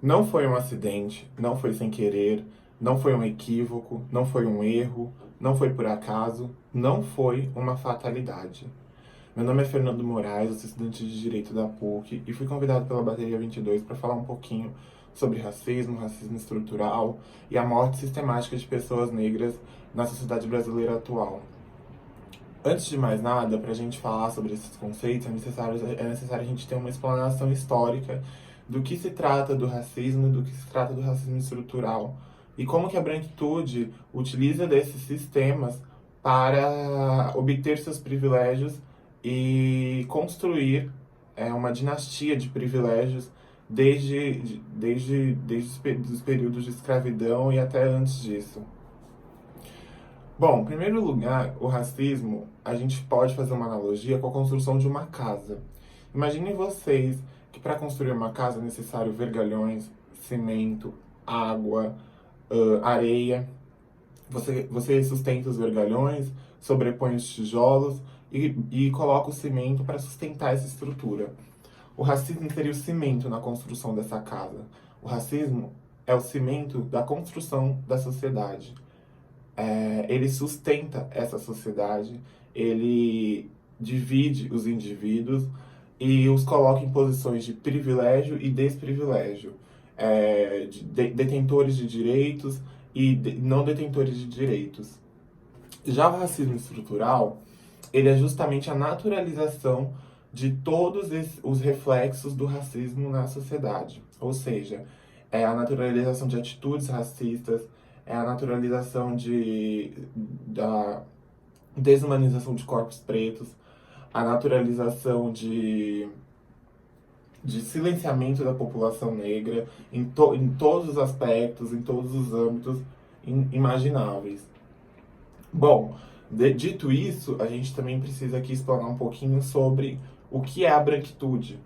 Não foi um acidente, não foi sem querer, não foi um equívoco, não foi um erro, não foi por acaso, não foi uma fatalidade. Meu nome é Fernando Moraes, eu sou estudante de Direito da PUC e fui convidado pela Bateria 22 para falar um pouquinho sobre racismo, racismo estrutural e a morte sistemática de pessoas negras na sociedade brasileira atual. Antes de mais nada, para a gente falar sobre esses conceitos, é necessário a gente ter uma explanação histórica do que se trata do racismo, do que se trata do racismo estrutural e como que a branquitude utiliza desses sistemas para obter seus privilégios e construir uma dinastia de privilégios desde os períodos de escravidão e até antes disso. Bom, em primeiro lugar, o racismo, a gente pode fazer uma analogia com a construção de uma casa. Imaginem vocês que para construir uma casa é necessário vergalhões, cimento, água, areia. Você sustenta os vergalhões, sobrepõe os tijolos e coloca o cimento para sustentar essa estrutura. O racismo seria o cimento na construção dessa casa. O racismo é o cimento da construção da sociedade. Ele sustenta essa sociedade, ele divide os indivíduos e os coloca em posições de privilégio e desprivilégio, detentores de direitos e não detentores de direitos. Já o racismo estrutural, ele é justamente a naturalização de todos os reflexos do racismo na sociedade. Ou seja, é a naturalização de atitudes racistas, é a naturalização da desumanização de corpos pretos, a naturalização de silenciamento da população negra em todos os aspectos, em todos os âmbitos imagináveis. Bom, dito isso, a gente também precisa aqui explorar um pouquinho sobre o que é a branquitude.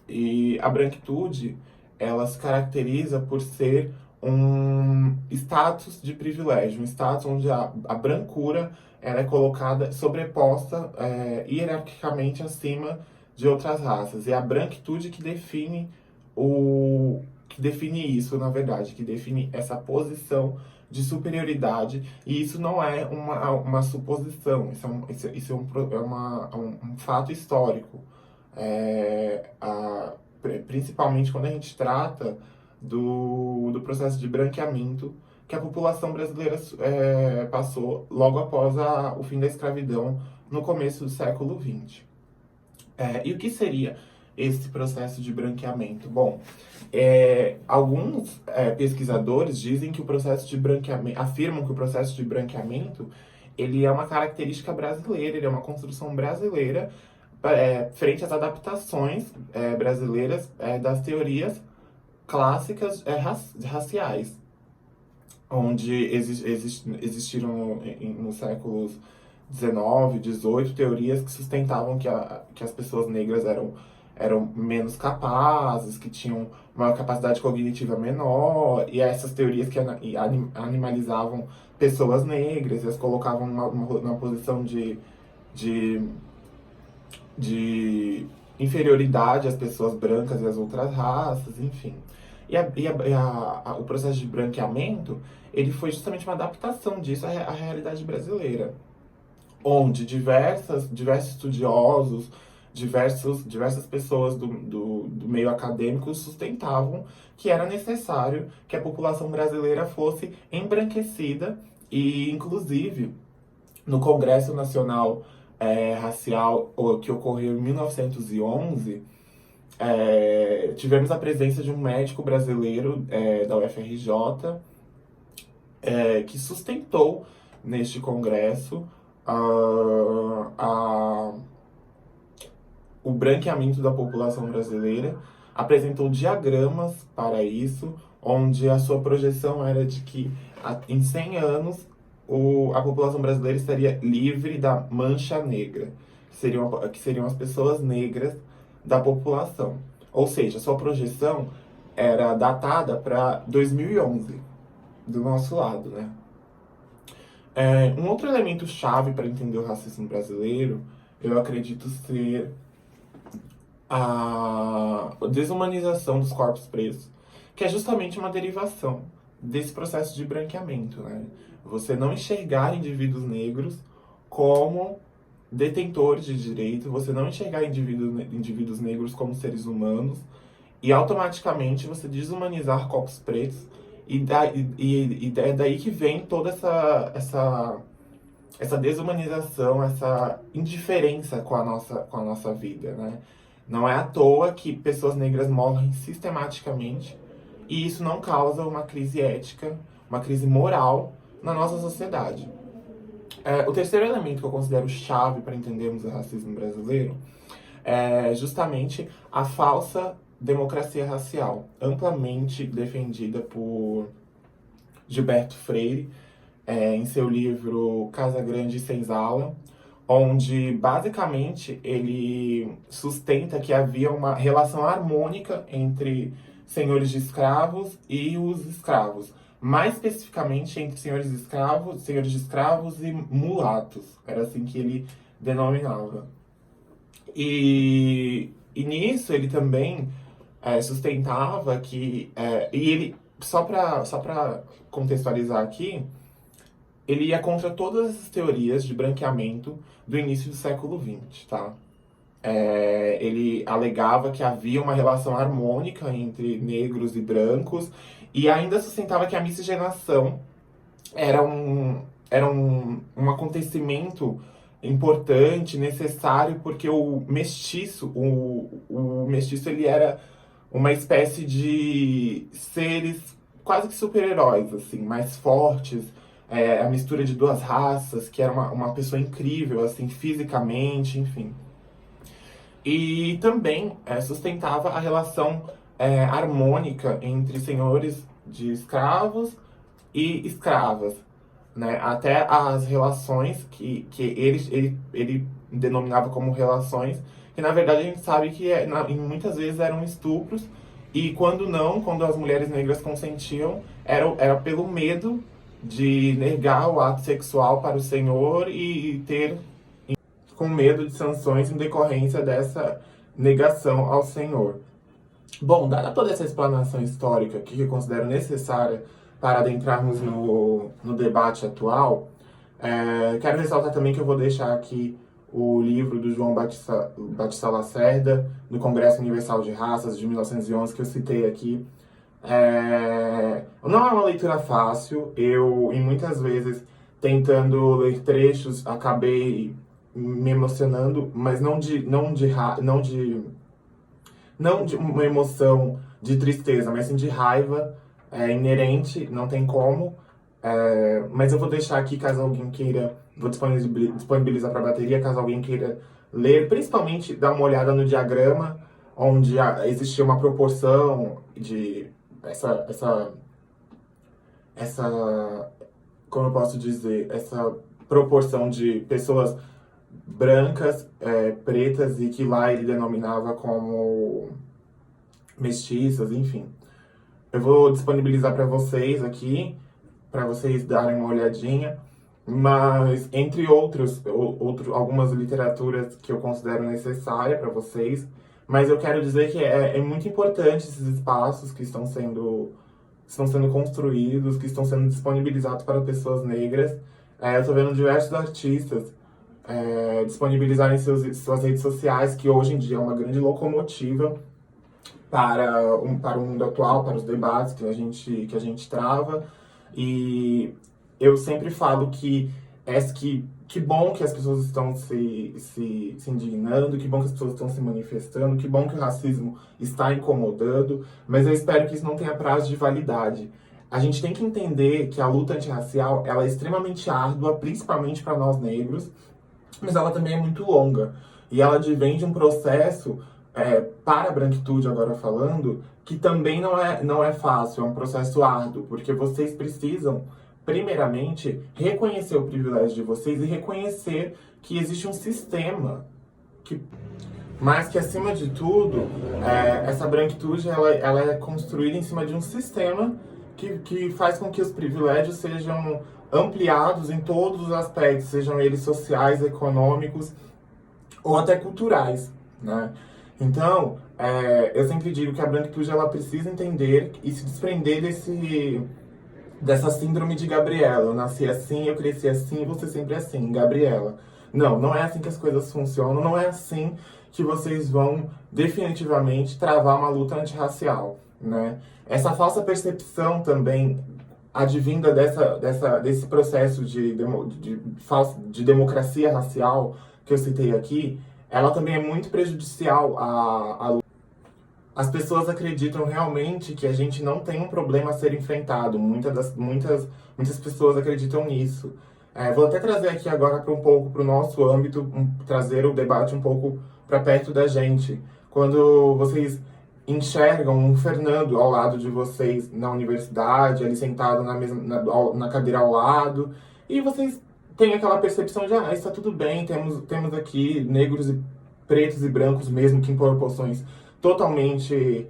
E a branquitude, ela se caracteriza por ser um status de privilégio, um status onde a brancura ela é colocada, sobreposta hierarquicamente acima de outras raças. E é a branquitude que define isso, na verdade, que define essa posição de superioridade, e isso não é uma suposição, isso é um fato histórico. Principalmente quando a gente trata do processo de branqueamento que a população brasileira passou logo após o fim da escravidão no começo do século XX. E o que seria esse processo de branqueamento? Bom, alguns pesquisadores dizem que o processo de branqueamento, afirmam que o processo de branqueamento ele é uma característica brasileira, ele é uma construção brasileira frente às adaptações brasileiras das teorias clássicas raciais, onde existiram nos séculos 19, 18, teorias que sustentavam que as pessoas negras eram menos capazes, que tinham uma capacidade cognitiva menor, e essas teorias que animalizavam pessoas negras e as colocavam numa posição de, de inferioridade às pessoas brancas e às outras raças, enfim. O processo de branqueamento, ele foi justamente uma adaptação disso à realidade brasileira, onde diversos estudiosos, diversas pessoas do meio acadêmico sustentavam que era necessário que a população brasileira fosse embranquecida e, inclusive, no Congresso Nacional Racial que ocorreu em 1911, tivemos a presença de um médico brasileiro da UFRJ que sustentou neste congresso o branqueamento da população brasileira, apresentou diagramas para isso, onde a sua projeção era de que em 100 anos a população brasileira estaria livre da mancha negra, que seriam as pessoas negras da população. Ou seja, a sua projeção era datada para 2011, do nosso lado, né? Um outro elemento chave para entender o racismo brasileiro, eu acredito ser a desumanização dos corpos pretos, que é justamente uma derivação desse processo de branqueamento, né? Você não enxergar indivíduos negros como detentores de direito, você não enxergar indivíduos negros como seres humanos, e automaticamente você desumanizar corpos pretos, e é daí que vem toda essa desumanização, essa indiferença com a nossa vida, né? Não é à toa que pessoas negras morrem sistematicamente, e isso não causa uma crise ética, uma crise moral na nossa sociedade. O terceiro elemento que eu considero chave para entendermos o racismo brasileiro é justamente a falsa democracia racial, amplamente defendida por Gilberto Freire, em seu livro Casa Grande e Senzala, onde basicamente ele sustenta que havia uma relação harmônica entre senhores de escravos e os escravos, mais especificamente entre senhores de escravos e mulatos, era assim que ele denominava. E nisso ele também sustentava que, e ele, só para contextualizar aqui, ele ia contra todas as teorias de branqueamento do início do século XX, tá? Ele alegava que havia uma relação harmônica entre negros e brancos e ainda sustentava que a miscigenação era um acontecimento importante, necessário, porque o mestiço ele era uma espécie de seres quase que super-heróis, assim, mais fortes, a mistura de duas raças, que era uma pessoa incrível, assim, fisicamente, enfim. E também sustentava a relação harmônica entre senhores de escravos e escravas, né? Até as relações que ele denominava como relações, que na verdade a gente sabe que muitas vezes eram estupros, e quando não, quando as mulheres negras consentiam, era pelo medo de negar o ato sexual para o senhor e ter com medo de sanções em decorrência dessa negação ao senhor. Bom, dada toda essa explanação histórica que eu considero necessária para adentrarmos no debate atual, quero ressaltar também que eu vou deixar aqui o livro do João Batista Lacerda, do Congresso Universal de Raças, de 1911, que eu citei aqui. Não é uma leitura fácil, e muitas vezes, tentando ler trechos, acabei me emocionando, mas não de uma emoção de tristeza, mas sim de raiva, inerente, não tem como. Mas eu vou deixar aqui caso alguém queira, vou disponibilizar para a bateria, caso alguém queira ler, principalmente dar uma olhada no diagrama, onde existia uma proporção de essa, como eu posso dizer, essa proporção de pessoas brancas, pretas, e que lá ele denominava como mestiças, enfim. Eu vou disponibilizar para vocês aqui, para vocês darem uma olhadinha, mas entre algumas literaturas que eu considero necessária para vocês, mas eu quero dizer que é muito importante esses espaços que estão sendo construídos, que estão sendo disponibilizados para pessoas negras. Eu estou vendo diversos artistas disponibilizarem suas redes sociais, que hoje em dia é uma grande locomotiva para o mundo atual, para os debates que a gente trava. E eu sempre falo que bom que as pessoas estão se indignando, que bom que as pessoas estão se manifestando, que bom que o racismo está incomodando, mas eu espero que isso não tenha prazo de validade. A gente tem que entender que a luta antirracial ela é extremamente árdua, principalmente para nós negros, mas ela também é muito longa. E ela advém de um processo, para a branquitude agora falando, que também não é fácil, é um processo árduo, porque vocês precisam, primeiramente, reconhecer o privilégio de vocês e reconhecer que existe um sistema mas que, acima de tudo, essa branquitude ela é construída em cima de um sistema que faz com que os privilégios sejam ampliados em todos os aspectos, sejam eles sociais, econômicos ou até culturais, né? Então, Eu sempre digo que a branquitude ela precisa entender e se desprender dessa síndrome de Gabriela. Eu nasci assim, eu cresci assim, você sempre assim, Gabriela. Não, não é assim que as coisas funcionam, não é assim que vocês vão definitivamente travar uma luta antirracial, né? Essa falsa percepção também advinda desse processo de democracia racial que eu citei aqui, ela também é muito prejudicial à as pessoas acreditam realmente que a gente não tem um problema a ser enfrentado. Muitas pessoas acreditam nisso. Vou até trazer aqui agora para um pouco para o nosso âmbito, trazer o debate um pouco para perto da gente. Quando vocês enxergam um Fernando ao lado de vocês na universidade, ali sentado na cadeira ao lado, e vocês têm aquela percepção de, está tudo bem, temos aqui negros e pretos e brancos mesmo que em proporções totalmente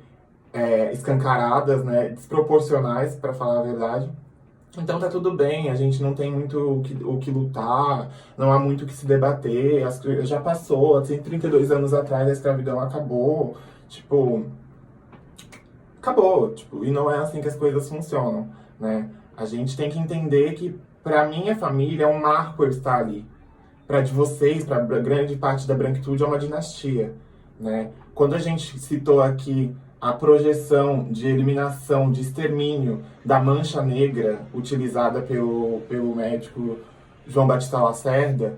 escancaradas, né, desproporcionais, para falar a verdade. Então tá tudo bem, a gente não tem muito o que lutar, não há muito o que se debater, já passou, há 132 anos atrás a escravidão acabou, tipo, acabou, tipo, e não é assim que as coisas funcionam, né? A gente tem que entender que pra minha família é um marco eu estar ali, para de vocês, para grande parte da branquitude, é uma dinastia, né? Quando a gente citou aqui a projeção de eliminação, de extermínio da mancha negra utilizada pelo médico João Batista Lacerda,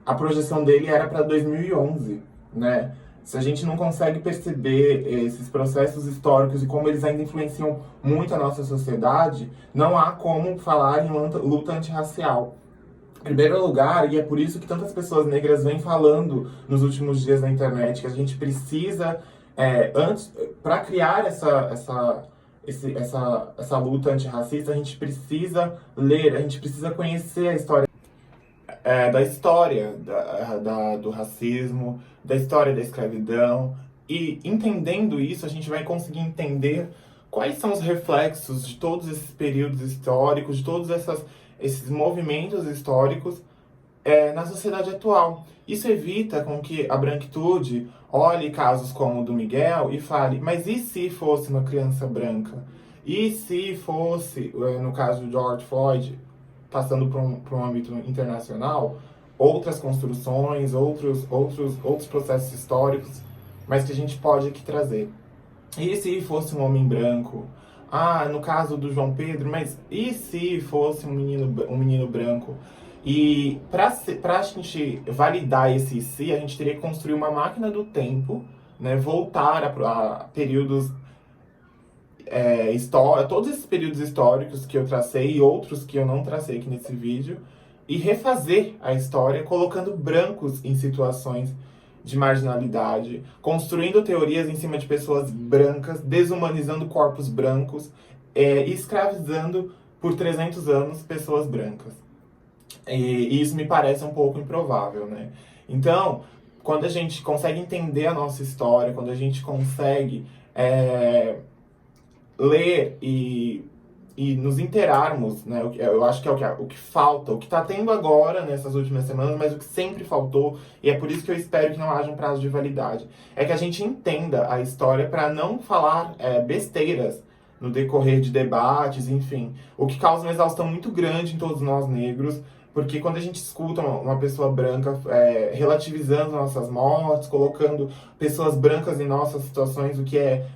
a projeção dele era para 2011, né? Se a gente não consegue perceber esses processos históricos e como eles ainda influenciam muito a nossa sociedade, não há como falar em luta antirracial. Em primeiro lugar, e é por isso que tantas pessoas negras vêm falando nos últimos dias na internet, que a gente precisa, antes, para criar essa luta antirracista, a gente precisa ler, a gente precisa conhecer a história, da história do racismo, da história da escravidão, e entendendo isso, a gente vai conseguir entender quais são os reflexos de todos esses períodos históricos, de esses movimentos históricos na sociedade atual. Isso evita com que a branquitude olhe casos como o do Miguel e fale, mas e se fosse uma criança branca? E se fosse, no caso do George Floyd, passando para um âmbito internacional, outras construções, outros processos históricos, mas que a gente pode aqui trazer. E se fosse um homem branco? Ah, no caso do João Pedro, mas e se fosse um menino branco? E para a gente validar esse se, a gente teria que construir uma máquina do tempo, né, voltar a períodos todos esses períodos históricos que eu tracei e outros que eu não tracei aqui nesse vídeo, e refazer a história colocando brancos em situações de marginalidade, construindo teorias em cima de pessoas brancas, desumanizando corpos brancos e escravizando por 300 anos pessoas brancas. E isso me parece um pouco improvável, né? Então, quando a gente consegue entender a nossa história, quando a gente consegue ler e nos inteirarmos, né? Eu acho que é o que falta, o que está tendo agora nessas últimas semanas, mas o que sempre faltou, e é por isso que eu espero que não haja um prazo de validade, é que a gente entenda a história para não falar besteiras no decorrer de debates, enfim, o que causa uma exaustão muito grande em todos nós negros, porque quando a gente escuta uma pessoa branca relativizando nossas mortes, colocando pessoas brancas em nossas situações, o que é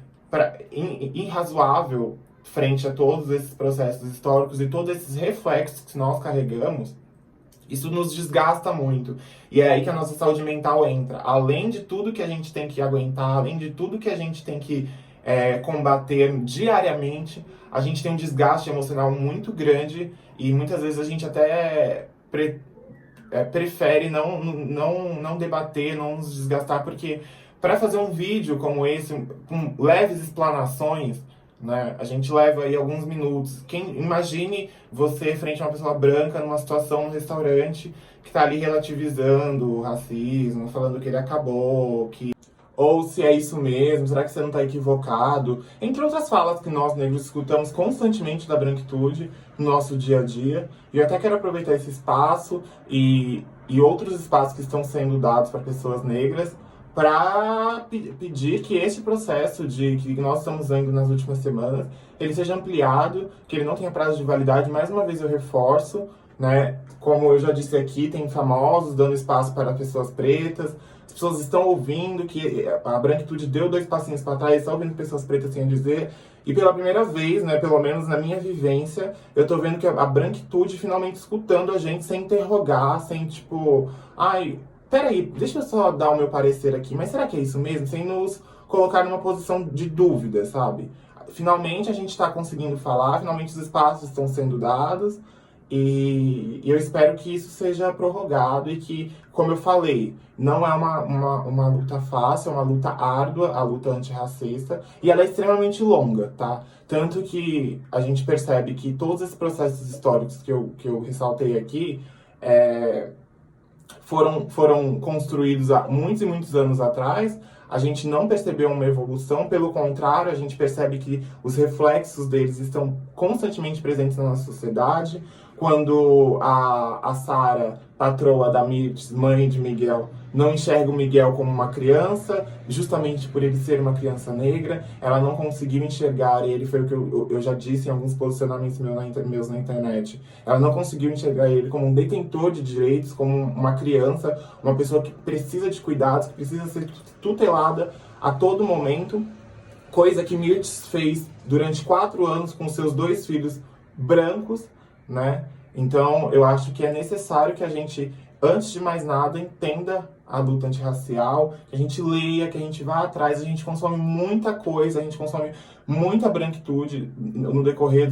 irrazoável frente a todos esses processos históricos e todos esses reflexos que nós carregamos, isso nos desgasta muito. E é aí que a nossa saúde mental entra. Além de tudo que a gente tem que aguentar, além de tudo que a gente tem que combater diariamente, a gente tem um desgaste emocional muito grande e muitas vezes a gente até prefere não debater, não nos desgastar, porque para fazer um vídeo como esse, com leves explanações, né, a gente leva aí alguns minutos. Imagine você frente a uma pessoa branca numa situação no restaurante que está ali relativizando o racismo, falando que ele acabou, ou se é isso mesmo, será que você não está equivocado? Entre outras falas que nós negros escutamos constantemente da branquitude no nosso dia a dia. E eu até quero aproveitar esse espaço e outros espaços que estão sendo dados para pessoas negras para pedir que esse processo que nós estamos vendo nas últimas semanas, ele seja ampliado, que ele não tenha prazo de validade. Mais uma vez eu reforço, né? Como eu já disse aqui, tem famosos dando espaço para pessoas pretas, as pessoas estão ouvindo que a branquitude deu 2 passinhos para trás, está ouvindo pessoas pretas sem dizer, e pela primeira vez, né, pelo menos na minha vivência, eu tô vendo que a branquitude finalmente escutando a gente sem interrogar, sem tipo, ai, peraí, deixa eu só dar o meu parecer aqui, mas será que é isso mesmo? Sem nos colocar numa posição de dúvida, sabe? Finalmente a gente está conseguindo falar, finalmente os espaços estão sendo dados, e eu espero que isso seja prorrogado e que, como eu falei, não é uma luta fácil, é uma luta árdua, a luta antirracista, e ela é extremamente longa, tá? Tanto que a gente percebe que todos esses processos históricos que eu ressaltei aqui, foram construídos há muitos e muitos anos atrás. A gente não percebeu uma evolução, pelo contrário, a gente percebe que os reflexos deles estão constantemente presentes na nossa sociedade. Quando a Sara, patroa da Mirtz, mãe de Miguel, não enxerga o Miguel como uma criança, justamente por ele ser uma criança negra, ela não conseguiu enxergar ele, foi o que eu já disse em alguns posicionamentos meus na internet, ela não conseguiu enxergar ele como um detentor de direitos, como uma criança, uma pessoa que precisa de cuidados, que precisa ser tutelada a todo momento, coisa que Mirtz fez durante 4 anos com seus 2 filhos brancos, né? Então, eu acho que é necessário que a gente, antes de mais nada, entenda a luta antirracial, que a gente leia, que a gente vá atrás, a gente consome muita coisa, a gente consome muita branquitude no decorrer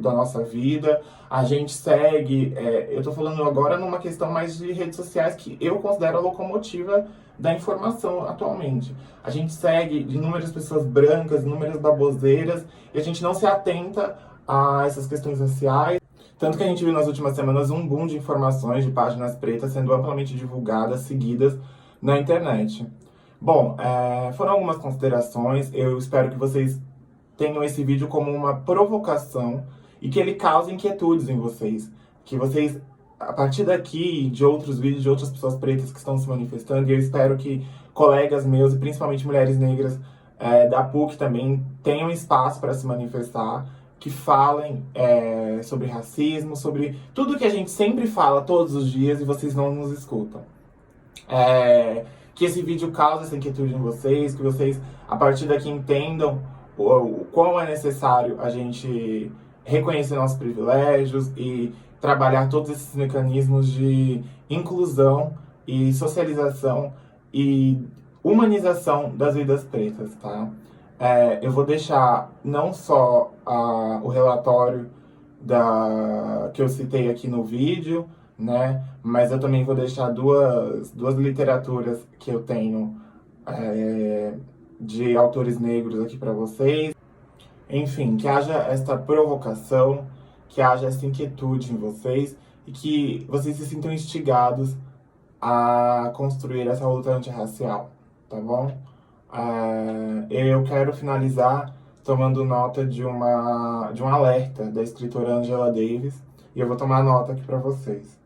da nossa vida, a gente segue, eu tô falando agora numa questão mais de redes sociais, que eu considero a locomotiva da informação atualmente. A gente segue inúmeras pessoas brancas, inúmeras baboseiras, e a gente não se atenta a essas questões raciais. Tanto que a gente viu nas últimas semanas um boom de informações de páginas pretas sendo amplamente divulgadas, seguidas na internet. Bom, foram algumas considerações. Eu espero que vocês tenham esse vídeo como uma provocação e que ele cause inquietudes em vocês. Que vocês, a partir daqui, de outros vídeos de outras pessoas pretas que estão se manifestando, e eu espero que colegas meus, e principalmente mulheres negras da PUC também, tenham espaço para se manifestar, que falem sobre racismo, sobre tudo que a gente sempre fala todos os dias e vocês não nos escutam. Que esse vídeo cause essa inquietude em vocês, que vocês, a partir daqui, entendam o quão é necessário a gente reconhecer nossos privilégios e trabalhar todos esses mecanismos de inclusão e socialização e humanização das vidas pretas, tá? Eu vou deixar não só o relatório que eu citei aqui no vídeo, né? Mas eu também vou deixar duas literaturas que eu tenho de autores negros aqui para vocês. Enfim, que haja essa provocação, que haja essa inquietude em vocês e que vocês se sintam instigados a construir essa luta antirracial, tá bom? Eu quero finalizar tomando nota de um alerta da escritora Angela Davis, e eu vou tomar nota aqui para vocês.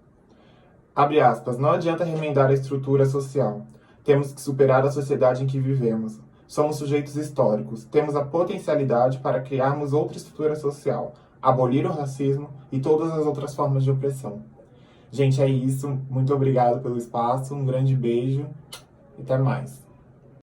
Abre aspas, não adianta remendar a estrutura social. Temos que superar a sociedade em que vivemos. Somos sujeitos históricos. Temos a potencialidade para criarmos outra estrutura social, abolir o racismo e todas as outras formas de opressão. Gente, é isso. Muito obrigado pelo espaço. Um grande beijo e até mais.